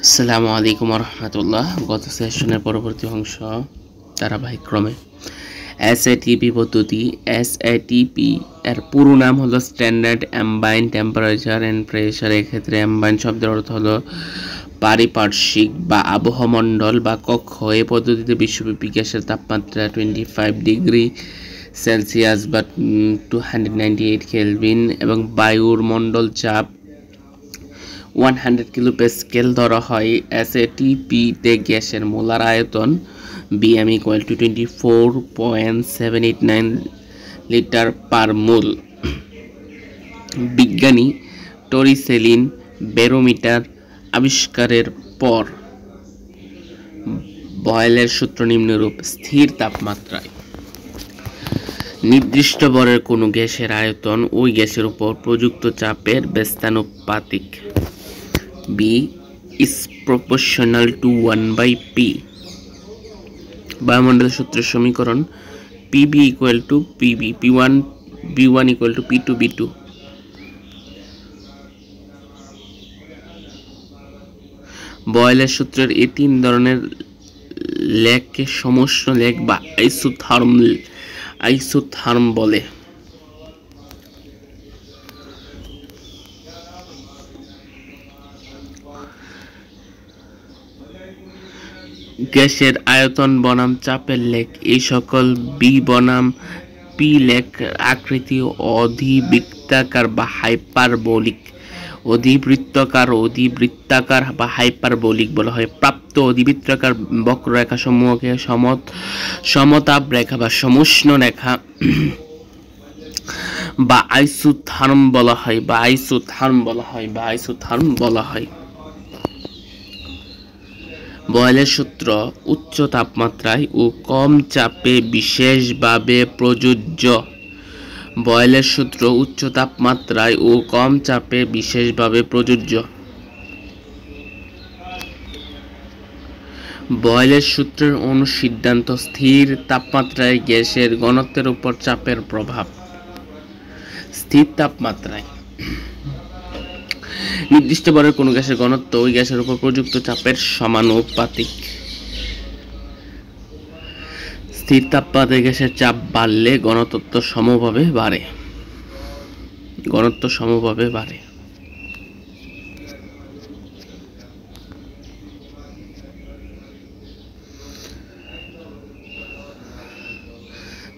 আসসালামু আলাইকুম রহমতুল্লাহ। গত সেশনের পরবর্তী অংশ ধারাবাহিকক্রমে এসএটিপি পদ্ধতি। এসএটিপি এর পুরো নাম হলো স্ট্যান্ডার্ড অ্যাম্বাইন্ট টেম্পারেচার অ্যান্ড প্রেশার। এক্ষেত্রে অ্যাম্বাইন্ট শব্দের অর্থ হলো পারিপার্শ্বিক বা আবহমণ্ডল বা কক্ষ। এই পদ্ধতিতে বিশ্বব্যাপী গ্যাসের তাপমাত্রা 25 ডিগ্রি সেলসিয়াস বা 298 কেলভিন এবং বায়ুর মণ্ডল চাপ 100 কিলো প্যাসকেল ধরা হয়। এসএটিপিতে গ্যাসের মোলার আয়তন V M equal to 24.789 litre per mole. বিজ্ঞানী টরিসেলিন ব্যারোমিটার আবিষ্কারের পর বয়েলের সূত্র নিম্নরূপ: স্থির তাপমাত্রায় নির্দিষ্ট ভরের কোনো গ্যাসের আয়তন ওই গ্যাসের উপর প্রযুক্ত চাপের ব্যস্তানুপাতিক। B is proportional to 1/p। বায়ুমণ্ডলের সূত্রের সমীকরণ PB equal to PB, B1 equal to P2 B2। বয়েলের সূত্রের এই তিন ধরনের লেগকে সমষ্ণ লেগ বা আইসোথার্ম বলে। গ্যাসের আয়তন বনাম চাপের লেগ। এই সকল বি বনাম পি লেগ আকৃতি অধিবৃত্তাকার বা হাইপারবোলিক। অধিবৃত্তাকার বা হাইপারবোলিক বলা হয়। প্রাপ্ত অধিবৃত্তাকার বক্ররেখা সমূহকে সমতাপ রেখা বা সমষ্ণ রেখা বা আইসোথার্ম বলা হয়। বয়েলের সূত্র উচ্চ তাপমাত্রায় ও কম চাপে বিশেষভাবে প্রযোজ্য। বয়েলের সূত্র উচ্চ তাপমাত্রায় ও কম চাপে বিশেষভাবে প্রযোজ্য। বয়েলের সূত্রের অনুসিদ্ধান্ত: স্থির তাপমাত্রায় গ্যাসের ঘনত্বের উপর চাপের প্রভাব। স্থির তাপমাত্রায় নির্দিষ্ট ভরের কোনো গ্যাসের ঘনত্ব ওই গ্যাসের উপর প্রযুক্ত চাপের সমানুপাতিক। স্থির তাপমাত্রায় গ্যাসের চাপ বাড়লে ঘনত্ব সমভাবে বাড়ে।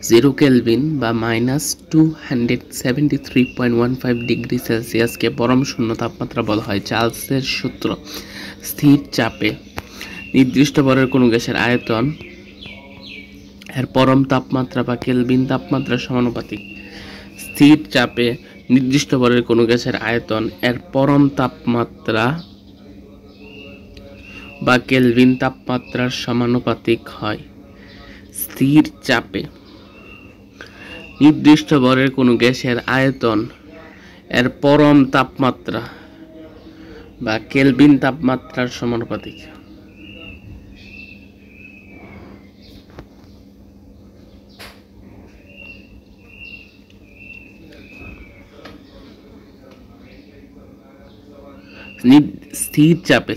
জিরো কেলভিন বা -273.15 ডিগ্রি সেলসিয়াসকে পরম শূন্য তাপমাত্রা বলা হয়। চার্লসের সূত্র: স্থির চাপে নির্দিষ্ট ভরের কোনো গ্যাসের আয়তন এর পরম তাপমাত্রা বা কেলভিন তাপমাত্রার সমানুপাতিক। স্থির চাপে নির্দিষ্ট ভরের কোনো গ্যাসের আয়তন এর পরম তাপমাত্রা বা কেলভিন তাপমাত্রার সমানুপাতিক হয়। স্থির চাপে নির্দিষ্ট ভরের কোনো গ্যাসের আয়তন এর পরম তাপমাত্রা বা কেলভিন তাপমাত্রার সমানুপাতিক।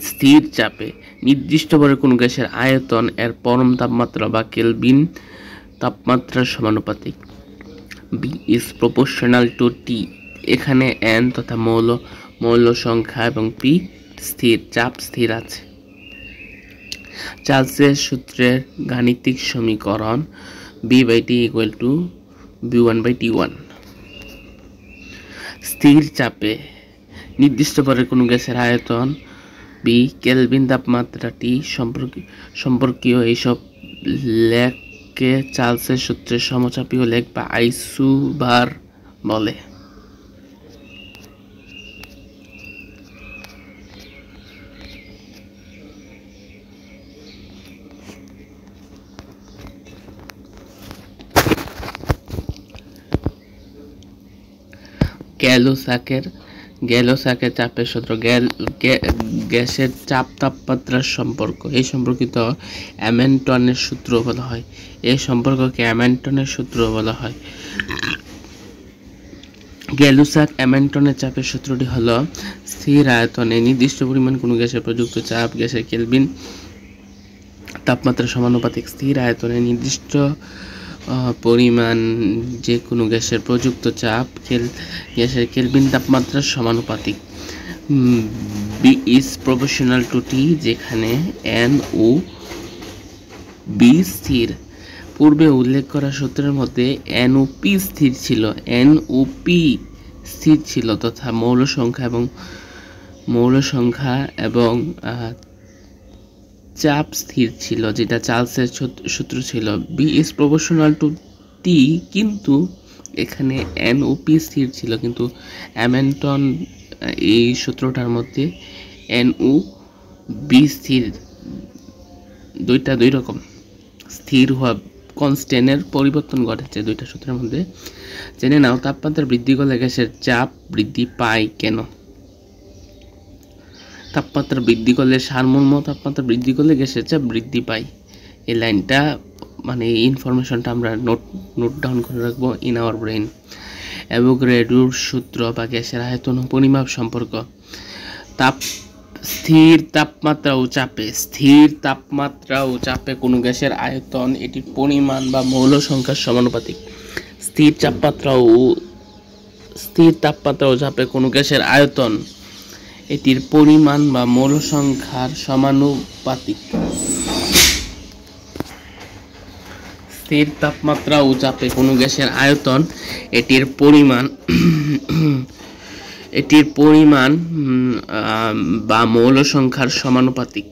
স্থির চাপে নির্দিষ্ট ভরের কোনো গ্যাসের আয়তন এর পরম তাপমাত্রা বা কেলভিন তাপমাত্রার সমানুপাতিক। B is proportional to T। এখানে N তথা মৌল সংখ্যা এবং P চাপ স্থির আছে। চার্লসের সূত্রের গাণিতিক সমীকরণ B/T equal to B1/T1। স্থির চাপে নির্দিষ্ট ভরের কোনো গ্যাসের আয়তন B, কেলভিন তাপমাত্রা T সম্পর্কীয় এইসব লেগকে চার্লসের সূত্রের সমচাপীয় লেগ বা আইসোবার বলে। গ্যালোসাকের চাপের সূত্র: গ্যাসের চাপ তাপমাত্রার সম্পর্ক। এই সম্পর্কিত হ্যামিল্টনের সূত্র বলা হয়। এই সম্পর্ককে হ্যামিল্টনের সূত্র বলা হয়। গ্যালুসাক হ্যামিল্টনের চাপের সূত্রটি হলো স্থির আয়তনে নির্দিষ্ট পরিমাণ কোনো গ্যাসের প্রযুক্ত চাপ গ্যাসের কেলভিন তাপমাত্রা সমানুপাতিক। স্থির আয়তনে নির্দিষ্ট পরিমাণ যে কোনো গ্যাসের প্রযুক্ত চাপ গ্যাসের কেলভিন তাপমাত্রার সমানুপাতিক। বি ইজ প্রপোর্শনাল টু টি, যেখানে এন ও বি স্থির। পূর্বে উল্লেখ করা সূত্রের মধ্যে এন ও পি স্থির ছিল, এন ও পি স্থির ছিল তথা মৌল সংখ্যা এবং চাপ স্থির ছিল, যেটা চার্লসের সূত্র ছিল। বি ইজ প্রপোর্শনাল টু টি, কিন্তু এখানে এন ও পি স্থির ছিল, কিন্তু হ্যামিল্টন এই সূত্রটার মধ্যে এন ও বি স্থির, দুইটা দুই রকম স্থির হওয়া কনস্ট্যান্টের পরিবর্তন ঘটেছে দুইটা সূত্রের মধ্যে। জেনে নাও তাপমাত্রা বৃদ্ধি করলে গ্যাসের চাপ বৃদ্ধি পায় কেন? তাপমাত্রা বৃদ্ধি করলে সারমর্ম তাপমাত্রা বৃদ্ধি করলে গ্যাসের চাপ বৃদ্ধি পায়। এই লাইনটা মানে এই ইনফরমেশনটা আমরা নোট ডাউন করে রাখবো ইন আওয়ার ব্রেইন। অ্যাভোগাড্রোর সূত্র বা গ্যাসের আয়তন ও পরিমাপ সম্পর্ক। স্থির তাপমাত্রা ও চাপে কোনো গ্যাসের আয়তন এটির পরিমাণ বা মৌল সংখ্যার সমানুপাতিক। স্থির তাপমাত্রা ও চাপে কোনো গ্যাসের আয়তন এটির পরিমাণ বা মৌল সংখ্যার সমানুপাতিক। স্থির তাপমাত্রা ও চাপে কোনো গ্যাসের আয়তন এটির পরিমাণ বা মৌল সংখ্যার সমানুপাতিক।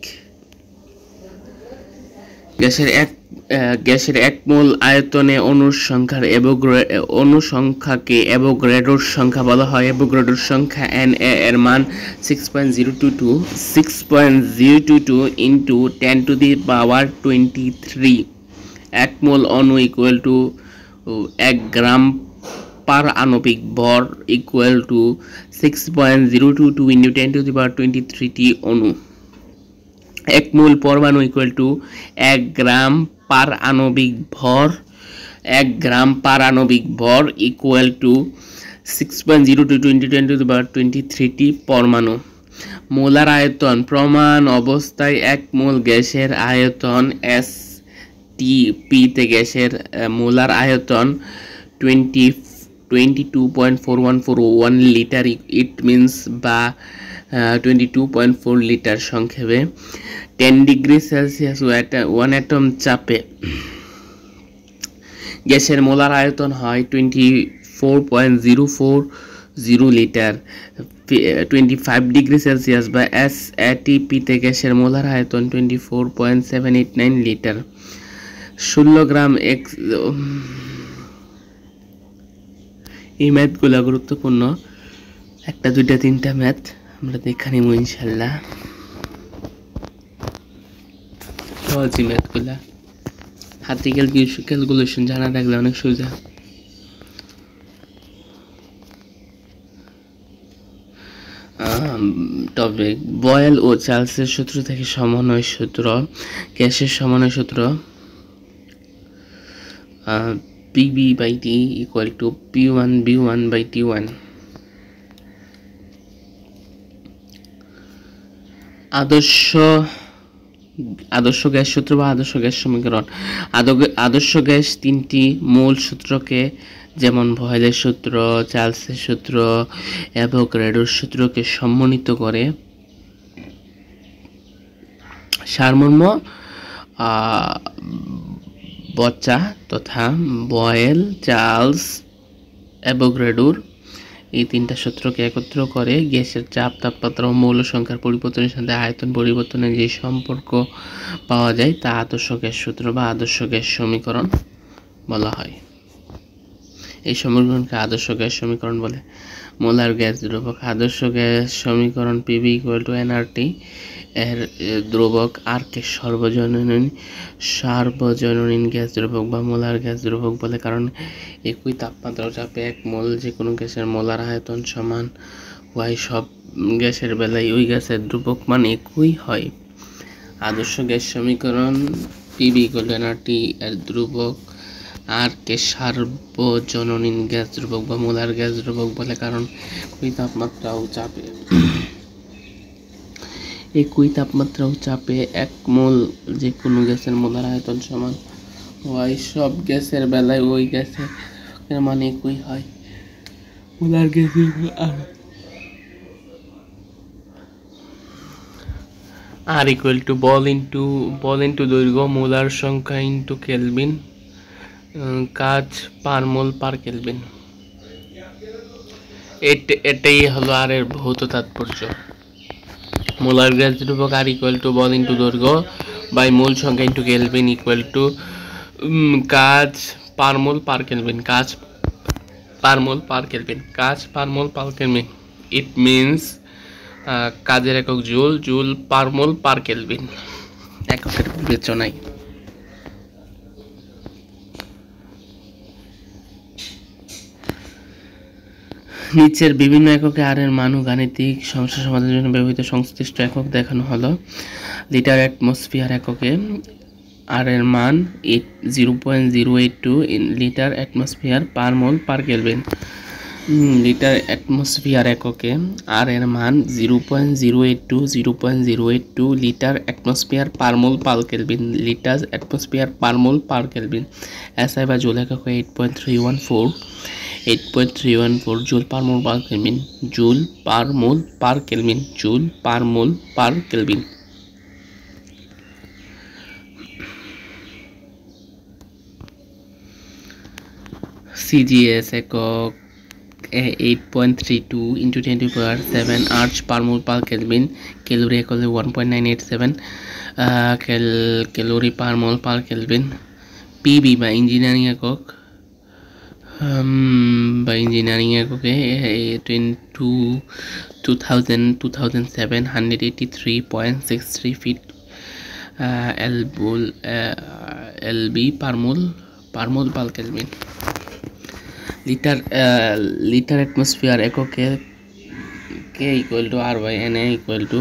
গ্যাসের এক মোল আয়তনে অণুর সংখ্যাকে অ্যাভোগাড্রোর সংখ্যা বলা হয়। অ্যাভোগাড্রোর সংখ্যা এন এর মান 6.022 ইন্টু 10⁻23। এক মোল অণু ইকুয়াল টু 1 গ্রাম পার আণবিক ভর ইকুয়াল টু 6.022 ইন্টু 10⁻23 অণু। এক মোল পরমাণু ইকুয়াল টু 1 গ্রাম পার আণবিক ভর ইকুয়াল টু 6.022 ইন্টু 10⁻23 পরমাণু। মোলার আয়তন প্রমাণ অবস্থায় এক মোল গ্যাসের আয়তন STP-তে গ্যাসের মোলার আয়তন 22.4141 লিটার, ইট মিনস বা 22.4 লিটার সংক্ষেপে। 10 ডিগ্রি সেলসিয়াস 1 অ্যাটম চাপে গ্যাসের মোলার আয়তন হয় 24.040 লিটার। 25 ডিগ্রি সেলসিয়াস বা SATP-তে গ্যাসের মোলার আয়তন 24.789 লিটার। 16 গ্রাম এই ম্যাথগুলো গুরুত্বপূর্ণ, একটা দুইটা তিনটা ম্যাথ আমরা দেখে নিব ইনশাল্লাহ। সহজই ম্যাথগুলা, হাতে ক্যালকুলেশন জানা থাকলে অনেক সোজা। টপিক বয়েল ও চার্লসের সূত্র থেকে সমন্বয় সূত্র। গ্যাসের সমন্বয় সূত্র PB/T ইকুয়াল টু P1B1/T1। আদর্শ গ্যাস সূত্র বা আদর্শ গ্যাস সমীকরণ। আদর্শ গ্যাস তিনটি মূল সূত্রকে, যেমন বয়েলের সূত্র, চার্লসের সূত্র, অ্যাভোগাড্রোর সূত্রকে সমন্বিত করে সারমর্ম বচা তথা বয়েল, চার্লস, অ্যাভোগাড্রোর এই তিনটা সূত্রকে একত্র করে গ্যাসের চাপ, তাপমাত্রা ও মৌল সংখ্যার পরিবর্তনের সাথে আয়তন পরিবর্তনের যে সম্পর্ক পাওয়া যায় তা আদর্শ গ্যাস সূত্র বা আদর্শ গ্যাস সমীকরণ বলা হয়। এই সমীকরণকে আদর্শ গ্যাস সমীকরণ বলে। মোলার গ্যাস দ্রবক। আদর্শ গ্যাস সমীকরণ PV = nRT এর দ্রবক আর কে সার্বজনীন গ্যাস দ্রবক বা মোলার গ্যাস দ্রবক বলে, কারণ একই তাপমাত্রা ও চাপে এক মোল যে কোনো গ্যাসের মোলার আয়তন সমান হয়। সব গ্যাসের বেলায় ওই গ্যাসের দ্রবক মান একই হয়। আদর্শ গ্যাস সমীকরণ PV = nRT এর দ্রবক আর কে সার্বজনীন গ্যাস ধ্রুবক বা মোলার গ্যাস ধ্রুবক বলে, কারণ একই তাপমাত্রা ও চাপে এক মোল যে কোনো গ্যাসের মোলার আয়তন সমান হয়। সব গ্যাসের বেলায় ওই গ্যাসের মানে একই হয়। মোলার গ্যাসের আর ইকুয়াল টু বল ইন্টু দৈর্ঘ্য, মোলার সংখ্যা ইন্টু কেলভিন, কাজ পার মোল পার কেলভিন। এটাই হলো আর এর ভৌত তাৎপর্য। মোলার গ্যাস ধ্রুবক আর ইকুয়াল টু বল ইন্টু দৈর্ঘ্য বাই মোল সংখ্যা ইন্টু কেলভিন ইকুয়াল টু কাজ পার মোল পার কেলভিন। কাজ পার mole per kelvin. It means কাজের একক joule per mole per kelvin, এককের বিবেচনায়। নিচের বিভিন্ন এককে আর এর মান ও গাণিতিক সমস্যা সমাধানের জন্য ব্যবহৃত সংশ্লিষ্ট একক দেখানো হলো। লিটার অ্যাটমসফিয়ার এককে আর এর মান 0.082 litre atmosphere per mole per kelvin. Litre atmosphere এককে আর এর মান 0.082 litre atmosphere per mole per kelvin. Litre atmosphere per mole per kelvin. SI বা জুল এককে 8.314 joule per mole per kelvin. CGS একক 8.32 × 10⁻⁷ erg per mole per kelvin. Calorie একক 1.987 calorie per mole per kelvin. পিবি বা engineering এককে 2007 183.63 feet LB per mole per kelvin. Litre atmosphere এককে K equal to R by N A equal to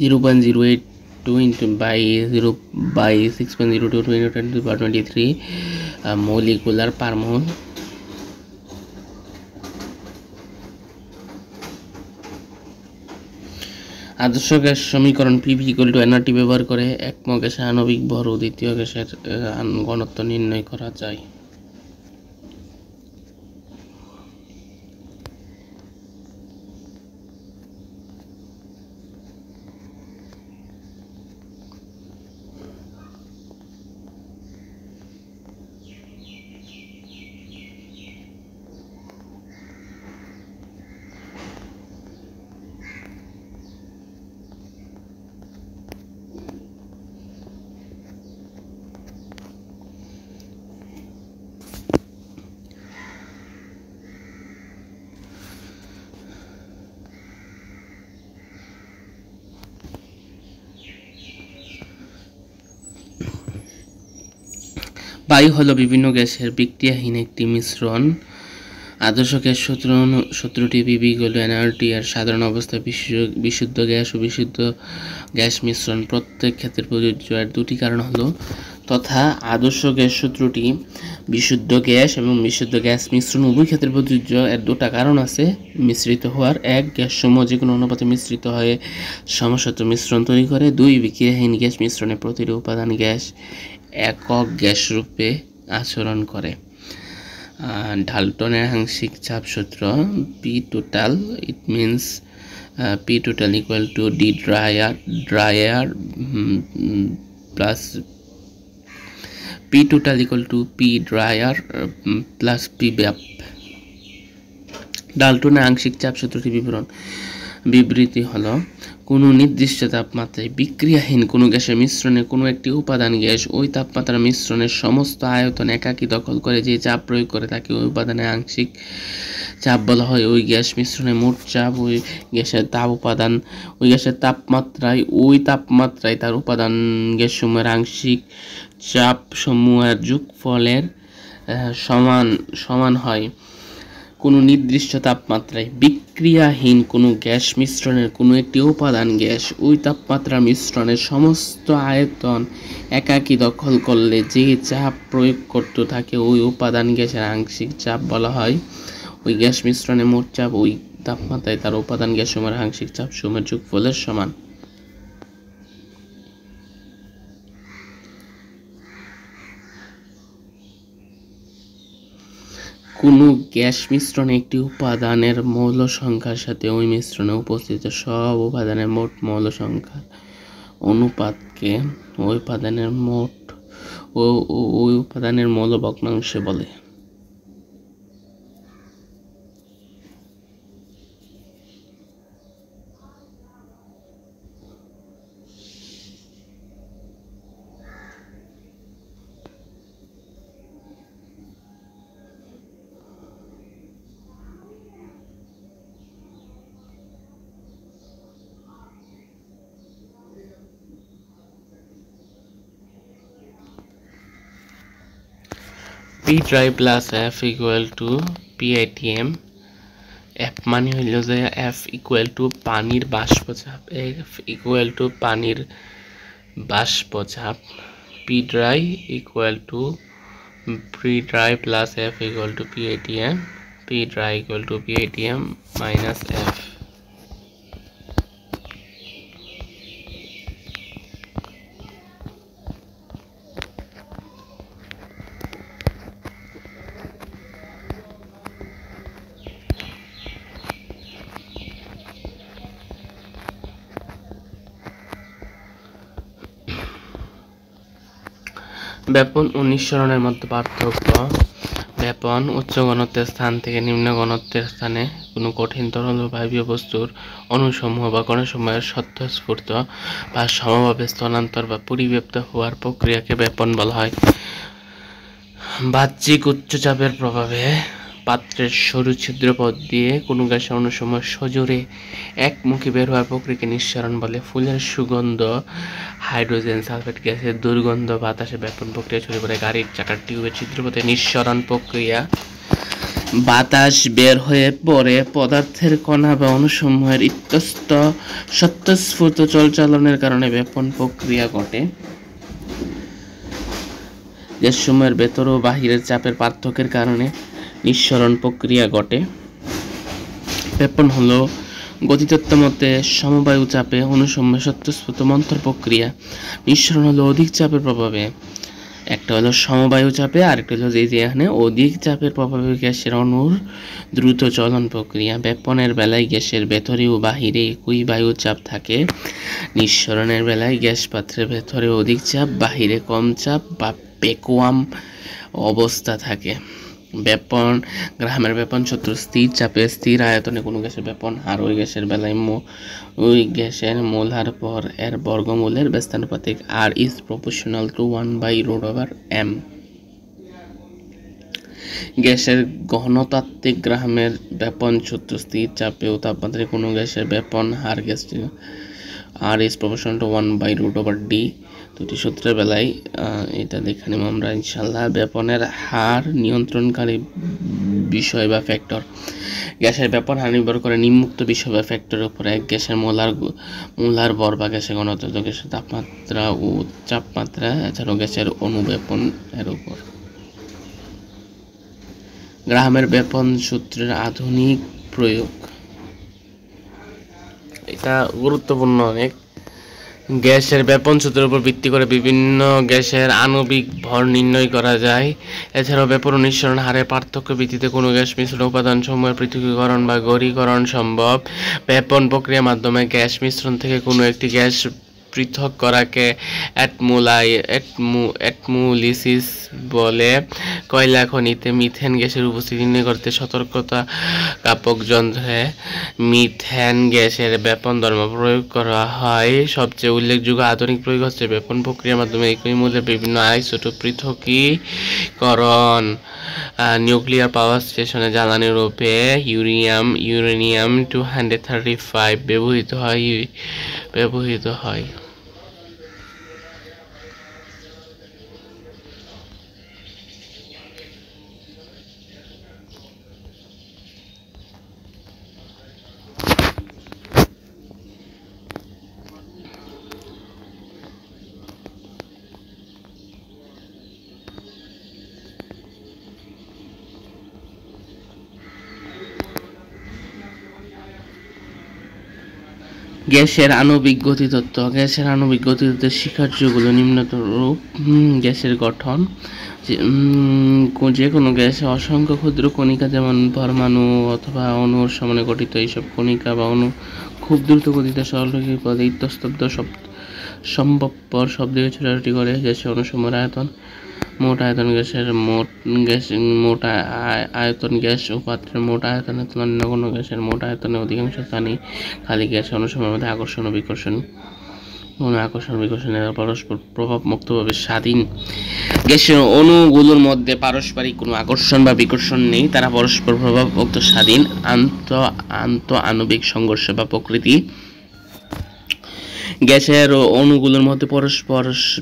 0.082 by 6.02 × 10⁻23 molecular per mole। আদর্শ gas সমীকরণ PV equal to NRT ব্যবহার করে একম গ্যাসের আণবিক ভর ও দ্বিতীয় গ্যাসের ঘনত্ব নির্ণয় করা যায়। বায়ু হলো বিভিন্ন গ্যাসের বিক্রিয়াহীন একটি মিশ্রণ। আদর্শ গ্যাস সূত্রটি পিভি ইকুয়াল টু এনআরটি এর সাধারণ অবস্থায় বিশুদ্ধ গ্যাস ও বিশুদ্ধ গ্যাস মিশ্রণ প্রত্যেক ক্ষেত্রে প্রযোজ্য। এর দুটি কারণ হলো তথা আদর্শ গ্যাস সূত্রটি বিশুদ্ধ গ্যাস এবং বিশুদ্ধ গ্যাস মিশ্রণ উভয় ক্ষেত্রে প্রযোজ্য। এর দুটা কারণ আছে মিশ্রিত হওয়ার। এক, গ্যাস সমূহ যে কোনো অনুপাতে মিশ্রিত হয়ে সমসত্ব মিশ্রণ তৈরি করে। দুই, বিক্রিয়াহীন গ্যাস মিশ্রণে প্রতিটি উপাদান গ্যাস একক গ্যাস রূপে আচরণ করে। ডাল্টনের আংশিক চাপ সূত্র P total, it means P total equal to D dryer plus P total equal to P dryer plus P ব্যাপ। ডাল্টনের আংশিক চাপ সূত্রটি বিবৃতি হলো কোনো নির্দিষ্ট তাপমাত্রায় বিক্রিয়াহীন কোনো গ্যাসের মিশ্রণে কোনো একটি উপাদান গ্যাস ওই তাপমাত্রার মিশ্রণের সমস্ত আয়তন একাকী দখল করে যে চাপ প্রয়োগ করে তাকে ওই উপাদানের আংশিক চাপ বলা হয়। ওই গ্যাস মিশ্রণে মোট চাপ ওই গ্যাসের তাপমাত্রায় তার উপাদান গ্যাসসমূহের আংশিক চাপ সমূহের যোগফলের সমান হয়। কোনো নির্দিষ্ট তাপমাত্রায় বিক্রিয়াহীন কোনো গ্যাস মিশ্রণের কোনো একটি উপাদান গ্যাস ওই তাপমাত্রার মিশ্রণের সমস্ত আয়তন একাকী দখল করলে যে চাপ প্রয়োগ করতে থাকে ওই উপাদান গ্যাসের আংশিক চাপ বলা হয়। ওই গ্যাস মিশ্রণের মোট চাপ ওই তাপমাত্রায় তার উপাদান গ্যাসসমূহের আংশিক চাপ সমূহের যোগফলের সমান। কোনো গ্যাস মিশ্রণে একটি উপাদানের মৌল সংখ্যার সাথে ওই মিশ্রণে উপস্থিত সব উপাদানের মোট মৌল সংখ্যার অনুপাতকে ওই উপাদানের মৌল ভগ্নাংশ বলে। P dry plus F equal to PATM। F মানে হইল যে এফ ইকুয়াল টু পানির বাষ্পচাপ, এফ ইকুয়াল টু পানির বাষ্পচাপ। P dry equal to P dry plus F equal to PATM, P dry equal to PATM minus F. ব্যাপন ও নিঃসরণের মধ্যে পার্থক্য। ব্যাপন উচ্চ ঘনত্বের স্থান থেকে নিম্ন ঘনত্বের স্থানে কোনো কঠিন তরল বা বায়বীয় বস্তুর অণুসমূহ বা কণাসমূহের স্বতঃস্ফূর্ত বা সমভাবে স্থলান্তর বা পরিব্যাপ্ত হওয়ার প্রক্রিয়াকে ব্যাপন বলা হয়। বাহ্যিক উচ্চ চাপের প্রভাবে পাত্রের সরু ছিদ্রপথ দিয়ে কোনো গ্যাসের অণুসমূহ সজোরে একমুখী বের হওয়ার প্রক্রিয়াকে নিঃসরণ বলে। ফুলের সুগন্ধ, হাইড্রোজেন সালফেট গ্যাসের দুর্গন্ধ বাতাসে ব্যাপন প্রক্রিয়া ছড়িয়ে পড়ে। গাড়ির চাকার টিউবের ছিদ্রপথে নিঃসরণ প্রক্রিয়া, বাতাস বের হয়ে পড়ে পদার্থের কণা বা অণুসমূহের ইতস্তত স্বতঃস্ফূর্ত চলচালনের কারণে ব্যাপন প্রক্রিয়া ঘটে। গ্যাসসমূহের ভেতর ও বাহিরের চাপের পার্থক্যের কারণে নিঃসরণ প্রক্রিয়া ঘটে। ব্যাপন হলো গতিতত্ত্ব মতে সমবায়ু চাপে অণুসমূহের স্বতঃস্ফূর্ত মন্থর প্রক্রিয়া। নিঃসরণ হলো অধিক চাপের প্রভাবে, একটা হলো সমবায়ু চাপে, আরেকটা হলো যে এখানে অধিক চাপের প্রভাবে গ্যাসের অণুর দ্রুত চলন প্রক্রিয়া। ব্যাপনের বেলায় গ্যাসের ভেতরে ও বাহিরে একই বায়ু চাপ থাকে। নিঃসরণের বেলায় গ্যাস পাত্রের ভেতরে অধিক চাপ, বাহিরে কম চাপ বা ভ্যাকুয়াম অবস্থা থাকে। ব্যাপন গ্রামের ব্যাপন সূত্র স্থির চাপে স্থির আয়তনে কোনো গ্যাসের ব্যাপন হার ওই গ্যাসের বেলায় ওই গ্যাসের মোল হার পর এর বর্গমূলের ব্যস্তানুপাতিক আর ইজ প্রপোর্শনাল টু 1/√m। গ্যাসের গহনতাত্ত্বিক গ্রামের ব্যাপন সূত্র স্থির চাপে ও তাপমাত্রায় কোনো গ্যাসের ব্যাপন হার গ্যাসটি আর ইজ প্রপোর্শনাল টু 1/√d। দুটি সূত্রের বেলায় এটা দেখে নিব আমরা ইনশাল্লাহ। ব্যাপনের হার নিয়ন্ত্রণকারী বিষয় বা ফ্যাক্টর। গ্যাসের ব্যাপন হার নির্ভর করে নিম্মুক্ত বিষয় বা ফ্যাক্টরের উপর। এক গ্যাসের মোলার ভর বা গ্যাসের ঘনত্ব, গ্যাসের তাপমাত্রা ও চাপমাত্রা, এছাড়াও গ্যাসের অনুব্যাপন এর উপর। গ্রাহামের ব্যাপন সূত্রের আধুনিক প্রয়োগ, এটা গুরুত্বপূর্ণ অনেক। গ্যাসের ব্যাপন সূত্রের উপর ভিত্তি করে বিভিন্ন গ্যাসের আণবিক ভর নির্ণয় করা যায়। এছাড়াও ব্যাপন ও নিঃসরণ হারের পার্থক্য ভিত্তিতে কোনো গ্যাস মিশ্রণ উপাদানসমূহের পৃথকীকরণ বা গড়ীকরণ সম্ভব। ব্যাপন প্রক্রিয়ার মাধ্যমে গ্যাস মিশ্রণ থেকে কোনো একটি গ্যাস পৃথক করাকে অ্যাটমোলিসিস বলে। কয়লা খনিতে মিথেন গ্যাসের উপস্থিতি নির্ণয় করতে সতর্কতাজ্ঞাপক যন্ত্রে মিথেন গ্যাসের ব্যাপন ধর্ম প্রয়োগ করা হয়। সবচেয়ে উল্লেখযোগ্য আধুনিক প্রয়োগ হচ্ছে ব্যাপন প্রক্রিয়ার মাধ্যমে একই মূল্যের বিভিন্ন আইসোটোপ পৃথকীকরণ। নিউক্লিয়ার পাওয়ার স্টেশনে জ্বালানি রূপে ইউরেনিয়াম 235 ব্যবহৃত হয়। গ্যাসের আণবিক গতিতত্ত্ব। গ্যাসের আণবিক গতিতত্ত্বের স্বীকার্যগুলো নিম্নতর রূপ। গ্যাসের গঠন। যে কোনো গ্যাসে অসংখ্য ক্ষুদ্র কণিকা যেমন পরমাণু অথবা অণুর সমানে গঠিত। এইসব কণিকা বা অণু খুব দ্রুত গতিতে সরলরৈখিক পথে ইতস্তত সম্ভবপর সব দিকে ছোটাছুটি করে। গ্যাসের অণুসমূহের আয়তন। মোট আয়তন মোট আয়তন গ্যাস ও পাত্রের মোট আয়তনের তুলনায় নগণ্য। গ্যাসের মোট আয়তনের অধিকাংশ স্থানই খালি গ্যাস। অণুসমূহের মধ্যে আকর্ষণ ও বিকর্ষণ। বিকর্ষণের পরস্পর প্রভাব মুক্তভাবে স্বাধীন। গ্যাসের অণুগুলোর মধ্যে পারস্পরিক কোনো আকর্ষণ বা বিকর্ষণ নেই, তারা পরস্পর প্রভাব মুক্ত স্বাধীন। আন্তঃআণবিক সংঘর্ষ বা প্রকৃতি। গ্যাসের অণুগুলোর মধ্যে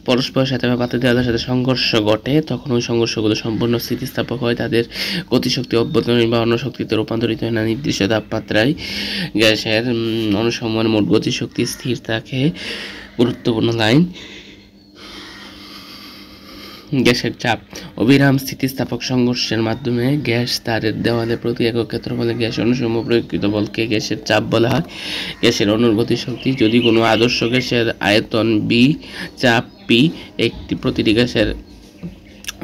পরস্পরের সাথে বা পাত্রের সাথে সংঘর্ষ ঘটে, তখন ওই সংঘর্ষগুলো সম্পূর্ণ স্থিতিস্থাপক হয়। তাদের গতিশক্তি অভ্যন্তরীণ বা অন্য শক্তিতে রূপান্তরিত হয় না। নির্দিষ্ট তাপমাত্রায় গ্যাসের অণুসমূহের মোট গতিশক্তি স্থির থাকে। গুরুত্বপূর্ণ লাইন। গ্যাসের চাপ। অবিরাম স্থিতিস্থাপক সংঘর্ষের মাধ্যমে গ্যাস তারের দেওয়ালে প্রতি একক ক্ষেত্রফলে গ্যাস অণুসমূহ প্রয়োগকৃত বলকে গ্যাসের চাপ বলা হয়। গ্যাসের অণুর গতিশক্তি। যদি কোনো আদর্শ গ্যাসের আয়তন বি, চাপ পি, প্রতিটি গ্যাসের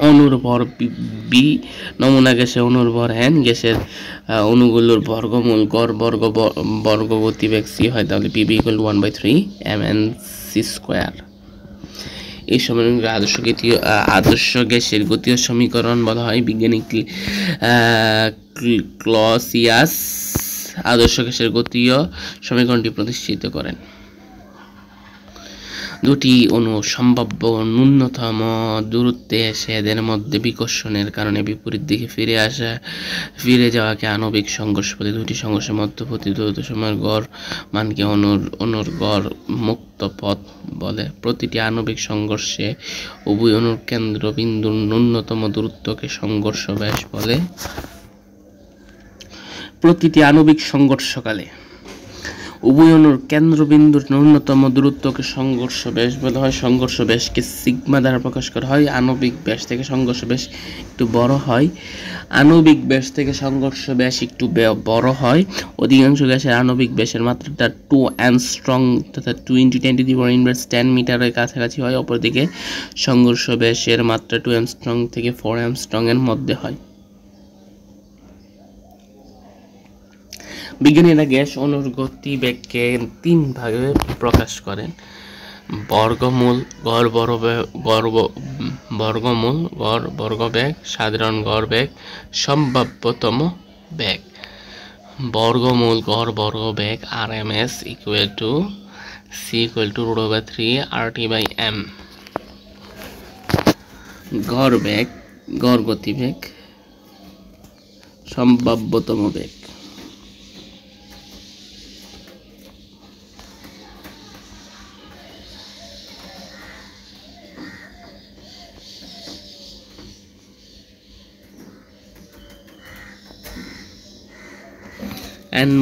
অণুর ভর বি, নমুনা গ্যাসের অণুর ভর এন, গ্যাসের অণুগুলোর বর্গমূল গড় বর্গ গতিবেগ সি হয়, তাহলে পিবি ইকুয়াল 1/3 mc²। এই সমীকরণকে আদর্শ গ্যাসের গতীয় সমীকরণ বলা হয়। বিজ্ঞানী ক্লসিয়াস আদর্শ গ্যাসের গতীয় সমীকরণটি প্রতিষ্ঠিত করেন। দুটি অণু সম্ভাব্য ন্যূনতম দূরত্বে এসে এদের মধ্যে বিকর্ষণের কারণে বিপরীত দিকে ফিরে যাওয়াকে আণবিক সংঘর্ষ বলে। দুটি সংঘর্ষের মধ্যবর্তী দূরত্ব সময়ের গড় মানকে অণুর গড় মুক্ত পথ বলে। প্রতিটি আণবিক সংঘর্ষে উভয় অণুর কেন্দ্রবিন্দুর ন্যূনতম দূরত্বকে সংঘর্ষ ব্যাস বলে। প্রতিটি আণবিক সংঘর্ষকালে উভয় অণুর কেন্দ্রবিন্দুর ন্যূনতম দূরত্বকে সংঘর্ষ ব্যাস বলা হয়। সংঘর্ষ ব্যাসকে সিগমা দ্বারা প্রকাশ করা হয়। আণবিক ব্যাস থেকে সংঘর্ষ ব্যাস একটু বড় হয়। অধিকাংশ গ্যাসের আণবিক ব্যাসের মাত্রাটা 2 অ্যাংস্ট্রম তথা 2 × 10⁻10 মিটারের কাছাকাছি হয়। অপরদিকে সংঘর্ষ ব্যাসের মাত্রা 2 অ্যাংস্ট্রম থেকে 4 অ্যাংস্ট্রম এর মধ্যে হয়। বিজ্ঞানীরা গ্যাস অণুর গতিবেগকে 3 ভাগে প্রকাশ করেন: বর্গমূল গড় বর্গবেগ, সাধারণ গড় বেগ, সম্ভাব্যতম বেগ। বর্গমূল গড় বর্গবেগ RMS C √3 RT/m। গড় বেগ গড় গতিবেগ, সম্ভাব্যতম বেগ।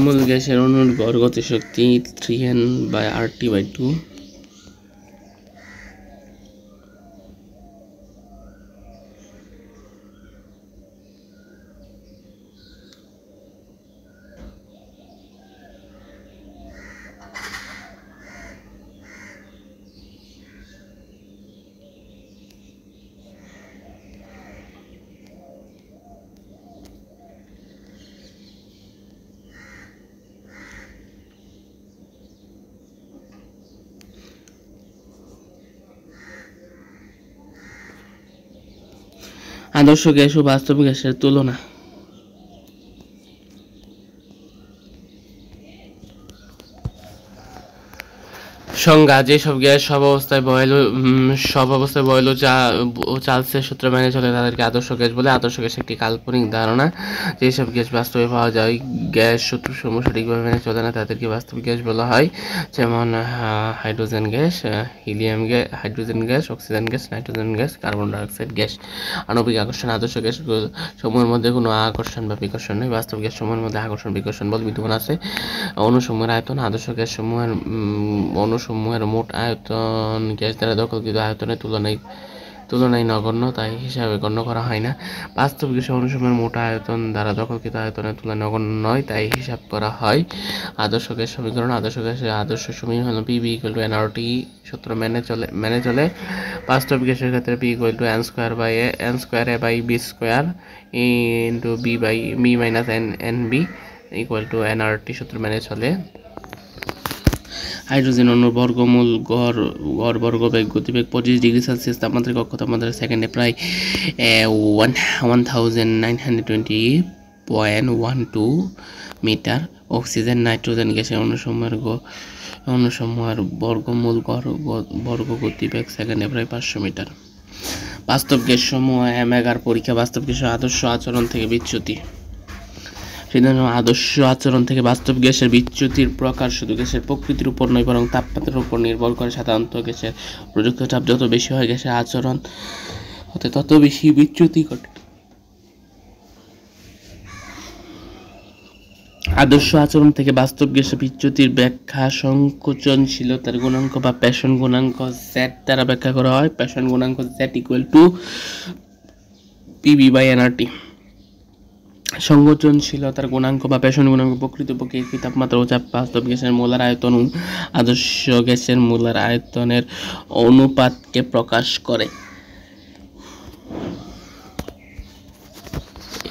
মূল গ্যাসের অণুর গড় গতিশক্তি 3n/RT/2। আদর্শ গ্যাস ও বাস্তব গ্যাসের তুলনা। সংজ্ঞা: যেসব গ্যাস সব অবস্থায় বয়েল ও চার্লসের সূত্র মেনে চলে তাদেরকে আদর্শ গ্যাস বলে। আদর্শ গ্যাস একটি কাল্পনিক ধারণা। যেসব গ্যাস বাস্তবে পাওয়া যায় গ্যাস সূত্রসমূহ সঠিকভাবে মেনে চলে না তাদেরকে বাস্তব গ্যাস বলা হয়। যেমন hydrogen gas, helium gas, hydrogen gas, oxygen gas, nitrogen gas, carbon dioxide gas. আণবিক আকর্ষণ: আদর্শ গ্যাস সমূহের মধ্যে কোনো আকর্ষণ বা বিকর্ষণ নেই। বাস্তব গ্যাস সমূহের মধ্যে আকর্ষণ বিকর্ষণ বল বিদ্যমান আছে। অণুসমূহের আয়তন: আদর্শ গ্যাস সমূহের মোট আয়তন গ্যাস দ্বারা দখলকৃত আয়তনের তুলনায় তুলনায় নগণ্য, তাই হিসাবে গণ্য করা হয় না। বাস্তব গ্যাসের অণুসমূহের মোটা আয়তন দ্বারা দখলকৃত আয়তনের তুলনায় নগণ্য নয়, তাই হিসাব করা হয়। আদর্শ গ্যাস সমীকরণ। আদর্শ গ্যাসের আদর্শ সমীকরণ হল পিভি ইকুয়াল টু এনআরটি সূত্র মেনে চলে। বাস্তব গ্যাসের ক্ষেত্রে P equal to n square a by b square into b by b minus n b equal to nRT সূত্র মেনে চলে। হাইড্রোজেন অণুর বর্গমূল গড় বর্গবেগ গতিবেগ 25°C তাপমাত্রা কক্ষ তাপমাত্রা সেকেন্ডে প্রায় 1920.12 মিটার। অক্সিজেন নাইট্রোজেন গ্যাসের অণুসমূহের বর্গমূল গড় বর্গ গতিবেগ সেকেন্ডে প্রায় 500 মিটার। বাস্তব গ্যাস সমূহ এমেগার পরীক্ষা। বাস্তব গ্যাসের আদর্শ আচরণ থেকে বিচ্যুতি। আদর্শ আচরণ থেকে বাস্তব গ্যাসের বিচ্যুতির প্রকার শুধু গ্যাসের প্রকৃতির উপর নয়, বরং তাপমাত্রার উপর নির্ভর করে। সাধারণত গ্যাসের প্রযুক্ত চাপ যত বেশি হয়, গ্যাসের আচরণ হতে তত বেশি বিচ্যুতি ঘটে। আদর্শ আচরণ থেকে বাস্তব গ্যাসের বিচ্যুতির ব্যাখ্যা সংকোচনশীলতার গুণাঙ্ক বা প্যাশন গুণাঙ্ক জেড দ্বারা ব্যাখ্যা করা হয়। প্যাশন গুণাঙ্ক Z equal to PB by NRT. সংকোচনশীলতার গুণাঙ্ক বা প্যাশন গুণাঙ্ক প্রকৃতপক্ষে একই তাপমাত্রা ও চাপ বাস্তব গ্যাসের মোলার আয়তন ও আদর্শ গ্যাসের মোলার আয়তনের অনুপাতকে প্রকাশ করে।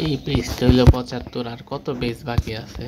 এই পেজটা হইল 75, আর কত পেজ বাকি আছে?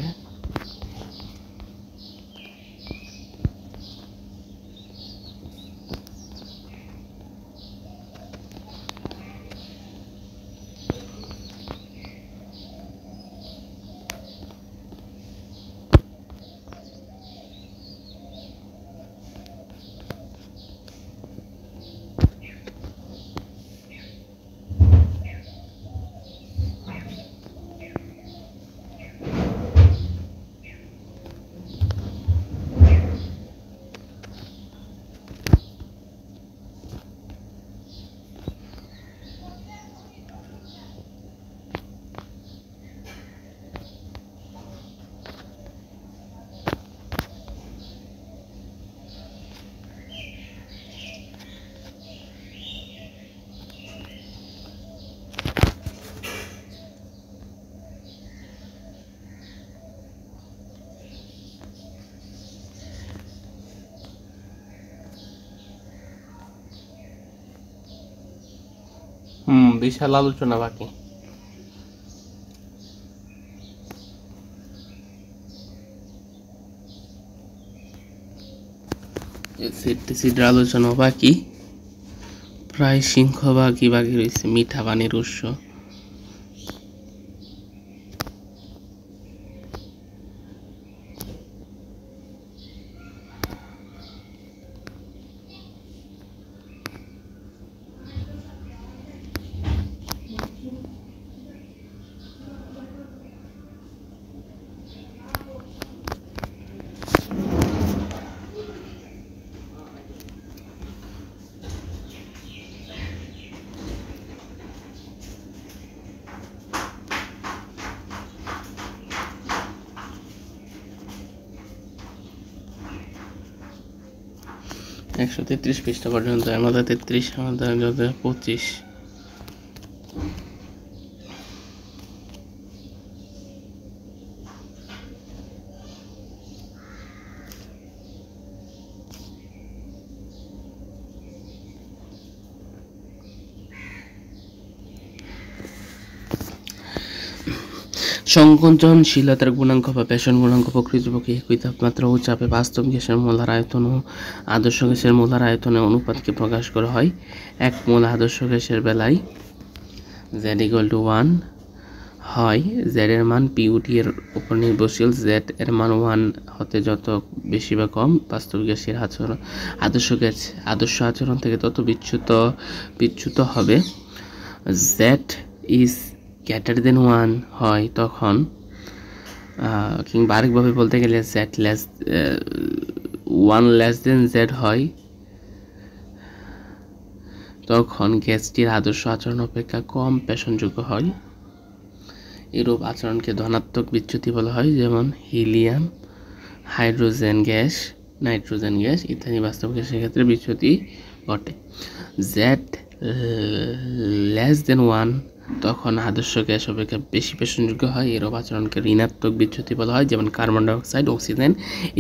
বিশাল আলোচনা বাকি। আলোচনা বাকি, প্রায় সিংহভাগই বাকি রয়েছে। মিঠা পানির উৎস। একশো 33 পৃষ্ঠা পর্যন্ত, আমাদের 33, আমাদের 25। সংকোচনশীলতার গুণাঙ্ক বা প্যাশন গুণাঙ্ক প্রকৃতপক্ষে একই তাপমাত্রা ও চাপে বাস্তব গ্যাসের মোলার আয়তন ও আদর্শ গ্যাসের মোলার আয়তনের অনুপাতকে প্রকাশ করা হয়। 1 মোল আদর্শ গ্যাসের বেলায় z = 1 হয়। z এর মান পিউটি এর উপর নির্ভরশীল। z এর মান 1 হতে যত বেশি বা কম, বাস্তব গ্যাসের আদর্শ আচরণ থেকে তত বিচ্যুত হবে। z is greater than 1 হয় তখন, কিংবা আরেকভাবে বলতে গেলে z 1 less than z হয় তখন গ্যাসটির আদর্শ আচরণ অপেক্ষা কম প্যাশনযোগ্য হয়। এরূপ আচরণকে ধনাত্মক বিচ্যুতি বলা হয়, যেমন helium, hydrogen gas, nitrogen gas ইত্যাদি বাস্তব গ্যাসের ক্ষেত্রে বিচ্যুতি ঘটে। z লেস দেন 1 তখন আদর্শ গ্যাস অপেক্ষা বেশি পেষণযোগ্য হয়। এরূপ আচরণকে ঋণাত্মক বিচ্যুতি বলা হয়, যেমন কার্বন ডাইঅক্সাইড, অক্সিজেন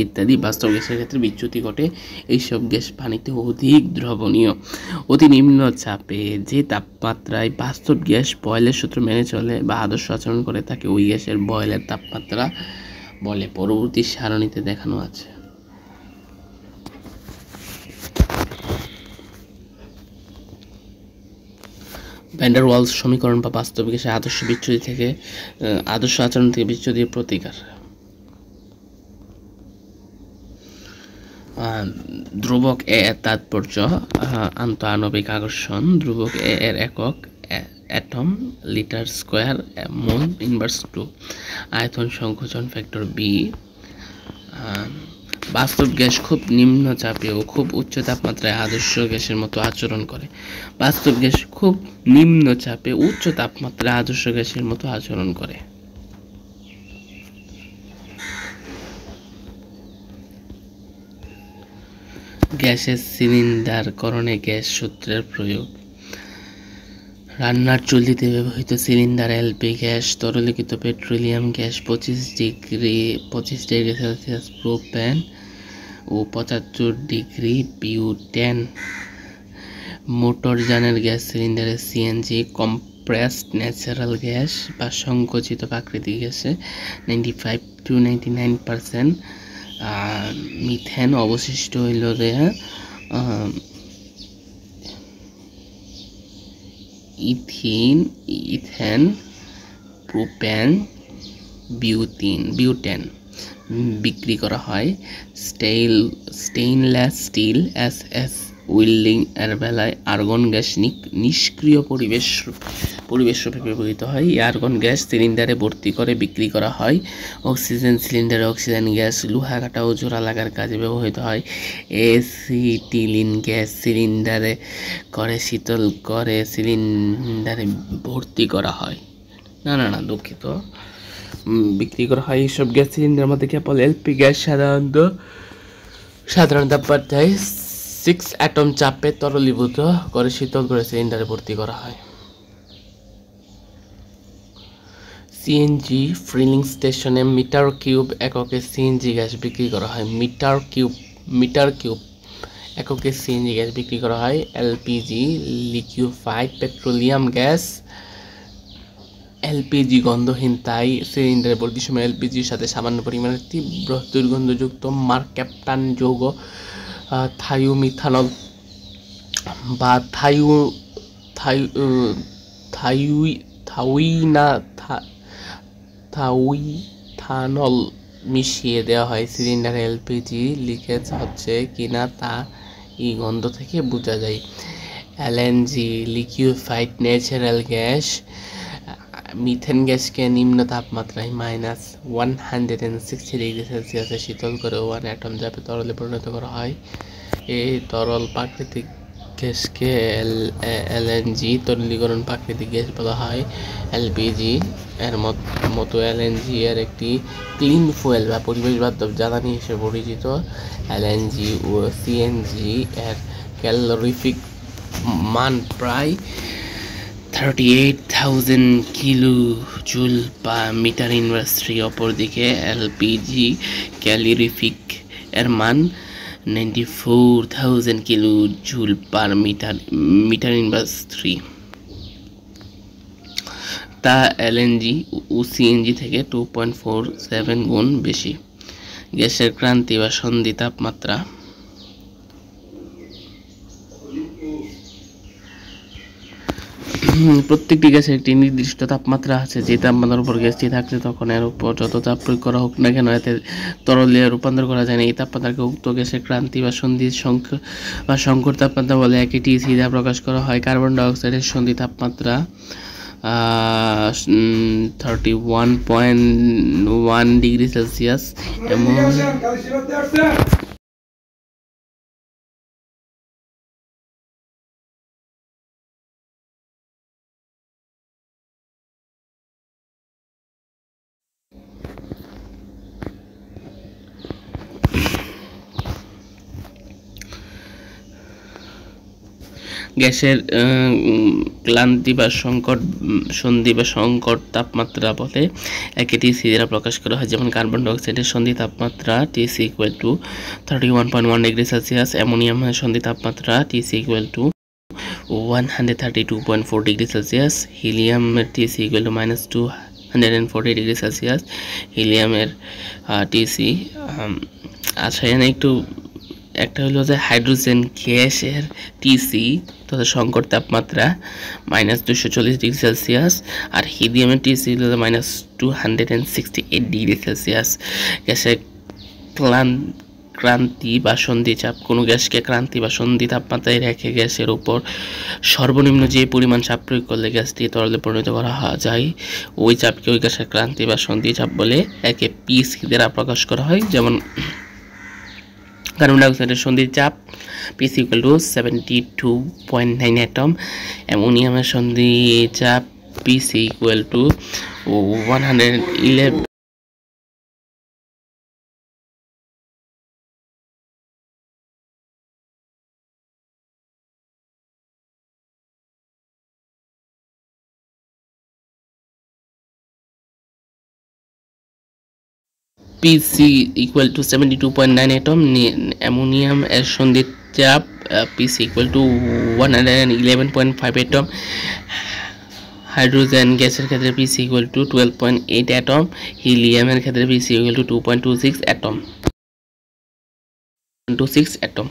ইত্যাদি। বাস্তব গ্যাসের ক্ষেত্রে বিচ্যুতি ঘটে। এইসব গ্যাস পানিতে অধিক দ্রবণীয়। অতি নিম্ন চাপে যে তাপমাত্রায় বাস্তব গ্যাস বয়েলের সূত্র মেনে চলে বা আদর্শ আচরণ করে থাকে, ওই গ্যাসের বয়েলের তাপমাত্রা বলে। পরবর্তী সারণীতে দেখানো আছে। ভ্যান ডার ওয়ালস সমীকরণ বা বাস্তব গ্যাসের আদর্শ আচরণ থেকে বিচ্যুতির প্রতিকার। ধ্রুবক এ এর তাৎপর্য আন্তঃআণবিক আকর্ষণ। ধ্রুবক এ এর একক atom, litre square, mole inverse 2। আয়তন সংকোচন ফ্যাক্টর বি। বাস্তব গ্যাস খুব নিম্ন চাপে ও খুব উচ্চ তাপমাত্রায় আদর্শ গ্যাসের মতো আচরণ করে। বাস্তব গ্যাস খুব নিম্ন চাপে উচ্চ তাপমাত্রায় আদর্শ গ্যাসের মতো আচরণ করে। গ্যাসের সিলিন্ডারকরণে গ্যাস সূত্রের প্রয়োগ। রান্নার চুল্লিতে ব্যবহৃত সিলিন্ডার এলপি গ্যাস, তরলীকৃত petroleum gas 25 degree Celsius propane ও 75 ডিগ্রি বিউটেন। মোটরযানের গ্যাস সিলিন্ডারে সিএনজি, কম্প্রেসড ন্যাচারাল গ্যাস বা সংকোচিত প্রাকৃতিক গ্যাসে 95 to 99%। মিথেন অবশিষ্ট হইল ইথেন, প্রোপেন, বিউটেন বিক্রি করা হয়। স্টেইনলেস স্টিল এসএস ওয়েল্ডিং এর বেলায় আর্গন গ্যাস নিষ্ক্রিয় পরিবেশ রূপে ব্যবহৃত হয়। এই আর্গন গ্যাস সিলিন্ডারে ভর্তি করে বিক্রি করা হয়। অক্সিজেন সিলিন্ডারে অক্সিজেন গ্যাস লোহা কাটা ও জোড়া লাগার কাজে ব্যবহৃত হয়। এসিটিলিন গ্যাস সিলিন্ডারে করে শীতল করে সিলিন্ডারে ভর্তি করা হয়। না দুঃখিত, বিক্রি করা হয়। এইসব গ্যাস সিলিন্ডারের মধ্যে কেবল এলপি গ্যাস সাধারণ তাপমাত্রায় 6 অ্যাটম চাপে তরলীভূত করে শীতল করে সিলিন্ডারে ভর্তি করা হয়। সিএনজি ফিলিং স্টেশনে মিটার কিউব এককে সিএনজি গ্যাস বিক্রি করা হয়। মিটার কিউব এককে সিএনজি গ্যাস বিক্রি করা হয়। LPG liquefied petroleum gas. LPG গন্ধহীন, তাই সিলিন্ডারে ভর্তির সময় এলপিজির সাথে সামান্য পরিমাণে তীব্র দুর্গন্ধযুক্ত মারক্যাপটান যৌগ থায়োমিথানল বা থাইওইথানল মিশিয়ে দেওয়া হয়। সিলিন্ডারে এলপিজি লিকেজ হচ্ছে কিনা তা এই গন্ধ থেকে বোঝা যায়। LNG liquefied natural gas. Methane গ্যাসকে নিম্ন তাপমাত্রায় -160 ডিগ্রি সেলসিয়াসে শীতল করে 1 অ্যাটম চাপে তরলে পরিণত করা হয়। এই তরল প্রাকৃতিক গ্যাসকে এলএনজি তরলীকরণ প্রাকৃতিক গ্যাস বলা হয়। এলপিজি এর মতো এলএনজি এর একটি ক্লিন ফুয়েল বা পরিবেশ বান্ধব জ্বালানি হিসেবে পরিচিত। এলএনজি ও সিএনজি এর ক্যালোরিফিক মান প্রায় 38,000 কিলো জুল বা মিটার ইনভার্স 3। অপরদিকে এলপিজি ক্যালোরিফিক এর মান 94,000 kilo joule per metre inverse 3। তা এলএনজি ও সিএনজি থেকে 2.47 গুণ বেশি। গ্যাসের ক্রান্তি বা সন্ধি তাপমাত্রা। প্রত্যেকটি গ্যাসের একটি নির্দিষ্ট তাপমাত্রা আছে। যে তাপমাত্রার উপর গ্যাসটি থাকছে তখন এর উপর যত চাপ প্রয়োগ করা হোক না কেন এতে তরলে রূপান্তর করা যায় না। এই তাপমাত্রাকে উক্ত গ্যাসের ক্রান্তি বা সন্ধির সংকট তাপমাত্রা বলে। একটি টিসি দ্বারা প্রকাশ করা হয়। কার্বন ডাইঅক্সাইডের সন্ধি তাপমাত্রা 31.1 ডিগ্রি সেলসিয়াস এবং গ্যাসের ক্লান্তি বা সংকট সন্ধি বা সংকট তাপমাত্রা বলে একে টিসি দ্বারা প্রকাশ করা হয়। যেমন কার্বন ডাইঅক্সাইডের সন্ধি তাপমাত্রা TC equal to 31.1 degree Celsius, অ্যামোনিয়ামের সন্ধি তাপমাত্রা TC equal to 132.4 degree Celsius, হিলিয়ামের TC equal to -240 degree Celsius. হিলিয়ামের টিসি আচ্ছা, এখানে একটু একটা হলো যে হাইড্রোজেন গ্যাসের টিসি তথা সংকট তাপমাত্রা -240 ডিগ্রি সেলসিয়াস, আর হিলিয়ামের টিসি হলো -268 ডিগ্রি সেলসিয়াস। গ্যাসের ক্রান্তি বা সন্ধি চাপ কোনো গ্যাসকে ক্রান্তি বা সন্ধি তাপমাত্রায় রেখে গ্যাসের উপর সর্বনিম্ন যে পরিমাণ চাপ প্রয়োগ করলে গ্যাসটি তরলে পরিণত করা যায় ওই চাপকে ওই গ্যাসের ক্রান্তি বা সন্ধি চাপ বলে একে পিসি দ্বারা প্রকাশ করা হয়। যেমন কার্বন ডাইঅক্সাইডের সন্ধি চাপ পিসি ইকুয়াল টু 72.9 অ্যাটম, অ্যামোনিয়ামের সন্ধি চাপ PC equal to 111 PC equal to 72.9 atom. Ammonium এর সন্ধি চাপ PC equal to 111.5 atom. Hydrogen গ্যাসের ক্ষেত্রে পিসি ইকুয়াল টু 12.8 অ্যাটম। হিলিয়ামের ক্ষেত্রে PC equal to 2.26 atom.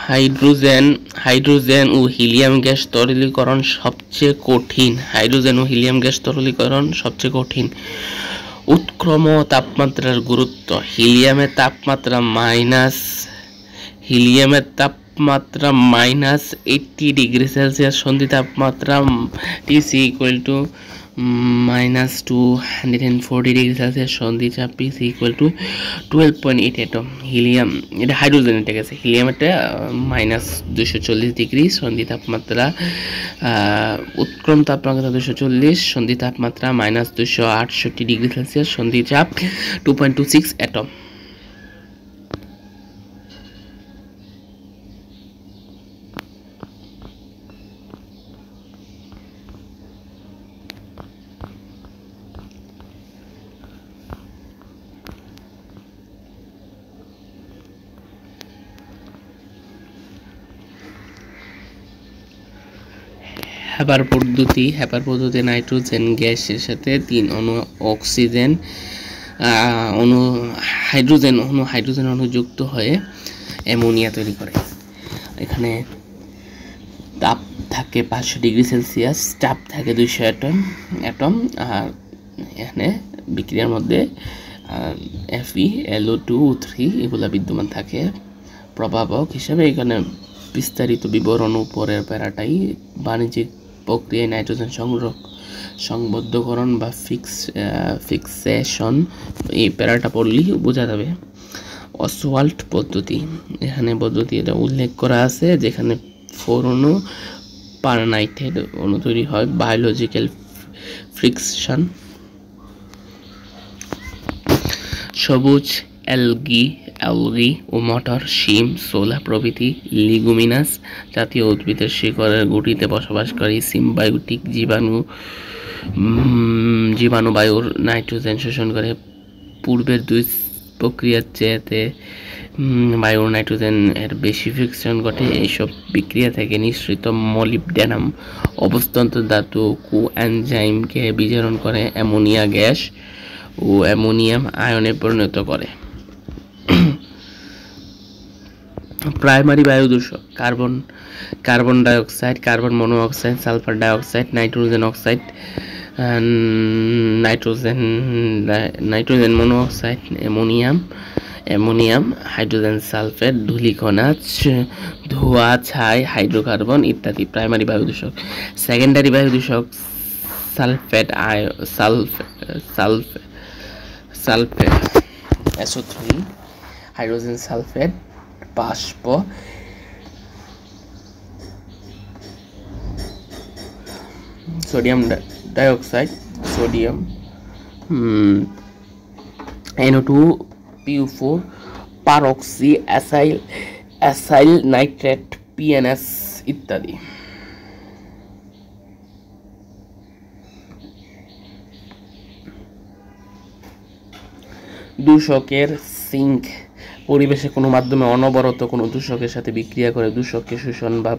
Hydrogen ও হিলিয়াম গ্যাস তরলীকরণ সবচেয়ে কঠিন। উৎক্রম তাপমাত্রার গুরুত্ব। হিলিয়ামের তাপমাত্রা -80 ডিগ্রি সেলসিয়াস, সন্ধি তাপমাত্রা TC equal to -240 degree Celsius, সন্ধি চাপ PC equal to 12.8 atom. Helium এটা হাইড্রোজেন, ঠিক আছে। হিলিয়ামটা -240 ডিগ্রি, সন্ধি তাপমাত্রা উৎক্রম তাপমাত্রা 240, সন্ধি তাপমাত্রা -268 ডিগ্রি সেলসিয়াস, সন্ধি চাপ 2.26 অ্যাটম। হ্যাবার পদ্ধতি নাইট্রোজেন গ্যাসের সাথে 3 অণু হাইড্রোজেন অণু যুক্ত হয়ে অ্যামোনিয়া তৈরি করে। এখানে তাপ থাকে 500 ডিগ্রি সেলসিয়াস, চাপ থাকে 200 অ্যাটম, আর এখানে বিক্রিয়ার মধ্যে FeLO2O3 এগুলা বিদ্যমান থাকে। প্রভাবক হিসেবে এখানে বিস্তারিত বিবরণ উপরের প্যারাটাই। বাণিজ্যিক প্রক্রিয়ায় নাইট্রোজেন সংবদ্ধকরণ বা ফিক্সেশন, এই প্যারাটা পড়লেই বোঝা যাবে। অসওয়াল্ড পদ্ধতি, এখানে পদ্ধতি এটা উল্লেখ করা আছে যেখানে 4 অণু পারনাইটেড অণু তৈরি হয়। Biological friction. সবুজ অ্যালগি ও মটর, শিম, সোলা প্রভৃতি লিগুমিনাস জাতীয় উদ্ভিদের শিকড়ের গুটিতে বসবাসকারী সিম্বায়োটিক জীবাণু বায়ুর নাইট্রোজেন শোষণ করে। পূর্বের দুই প্রক্রিয়ার চেয়েতে বায়ুর নাইট্রোজেন এর বেশি ফ্রিকশন ঘটে। এইসব বিক্রিয়া থেকে নিঃসৃত মলিবডেনাম অবস্থান্ত ধাতু কোএনজাইমকে বিজারণ করে অ্যামোনিয়া গ্যাস ও অ্যামোনিয়াম আয়নে পরিণত করে। প্রাইমারি বায়ু দূষক। Carbon dioxide, carbon monoxide, sulphur dioxide, nitrogen oxide, nitrogen monoxide, ammonium, hydrogen sulphate, ধূলিকণা, ধোঁয়া, ছাই, হাইড্রোকার্বন ইত্যাদি প্রাইমারি বায়ু দূষক। সেকেন্ডারি বায়ু দূষক সালফেট SO3, হাইড্রোজেন সালফেট, বাষ্প, sodium dioxide, sodium NO2 PO4 peroxy acyl nitrate PNS ইত্যাদি। দূষকের সিঙ্ক পরিবেশে কোনো মাধ্যমে অনবরত কোনো দূষকের সাথে বিক্রিয়া করে দূষককে শোষণ বা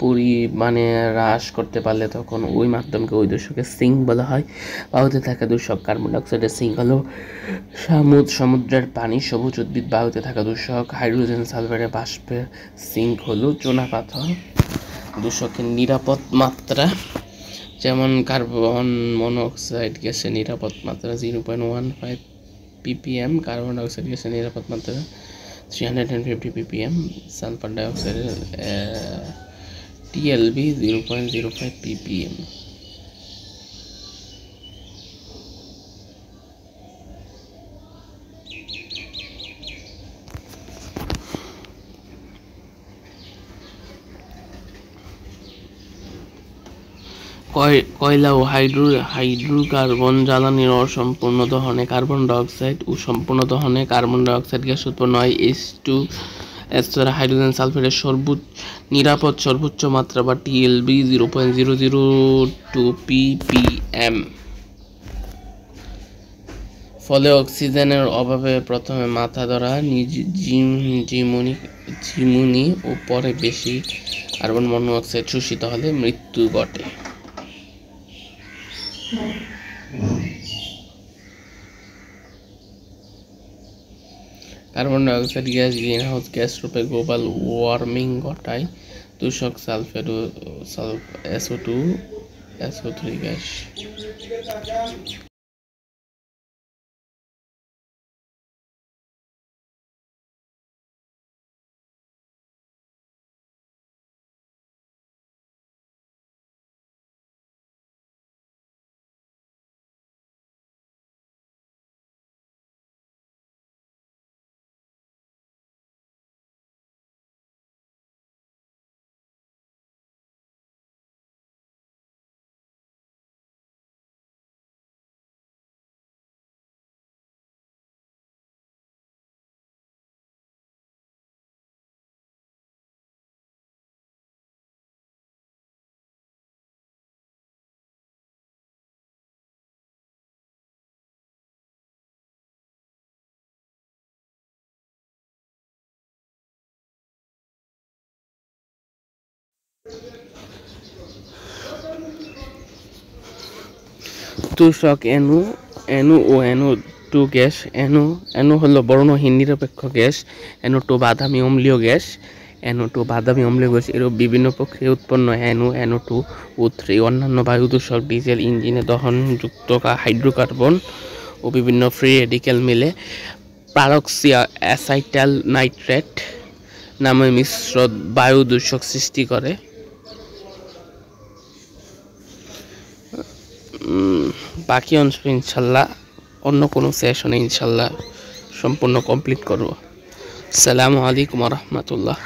পরিমাণে হ্রাস করতে পারলে তখন ওই মাধ্যমকে ওই দূষকের সিঙ্ক বলা হয়। বায়ুতে থাকা দূষক কার্বন ডাইঅক্সাইডের সিঙ্ক হলো সমুদ্রের পানি, সবুজ উদ্ভিদ। বায়ুতে থাকা দূষক হাইড্রোজেন সালফাইডের বাষ্পের সিঙ্ক হলো চুনাপাথর। দূষকের নিরাপদ মাত্রা যেমন কার্বন মনোক্সাইড গ্যাসের নিরাপদ মাত্রা 0.15 ppm, কার্বন ডাইঅক্সাইড গ্যাসের নিরাপদ মাত্রা 350 ppm, সালফার ডাইঅক্সাইডের TLB 0.05 ppm। কয়লা ও হাইড্রোকার্বন জ্বালানির অসম্পূর্ণ দহনে কার্বন ডাইঅক্সাইড ও সম্পূর্ণ দহনে কার্বন ডাইঅক্সাইড গ্যাস উৎপন্ন হয়। H2 ছাড়া হাইড্রোজেন সালফাইডের নিরাপদ সর্বোচ্চ মাত্রা বা TLB 0.002 ppm। ফলে অক্সিজেনের অভাবে প্রথমে মাথা ধরা, ঝিমুনি ও পরে বেশি কার্বন মনোক্সাইড শোষিত হলে মৃত্যু ঘটে। Carbon dioxide gas greenhouse gas রূপে গ্লোবাল ওয়ার্মিং ঘটায়। দূষক সালফেট ও SO2 গ্যাস। দূষক NO ও NO2 গ্যাস। NO হলো বর্ণহীন নিরপেক্ষ গ্যাস, NO2 বাদামি অম্লীয় গ্যাস। বাদামি অম্লীয় গ্যাস এরূপ বিভিন্ন প্রক্রিয়ায় উৎপন্ন NO2 ও 3 অন্যান্য বায়ু দূষক ডিজেল ইঞ্জিনে দহনযুক্ত হাইড্রোকার্বন ও বিভিন্ন ফ্রি রেডিক্যাল মিলে পারক্সি অ্যাসাইটাইল নাইট্রেট নামে মিশ্র বায়ু দূষক সৃষ্টি করে। বাকি অংশ ইনশাল্লাহ অন্য কোনো সেশনে ইনশাল্লাহ সম্পূর্ণ কমপ্লিট করব। আসসালামু আলাইকুম ওয়া রাহমাতুল্লাহ।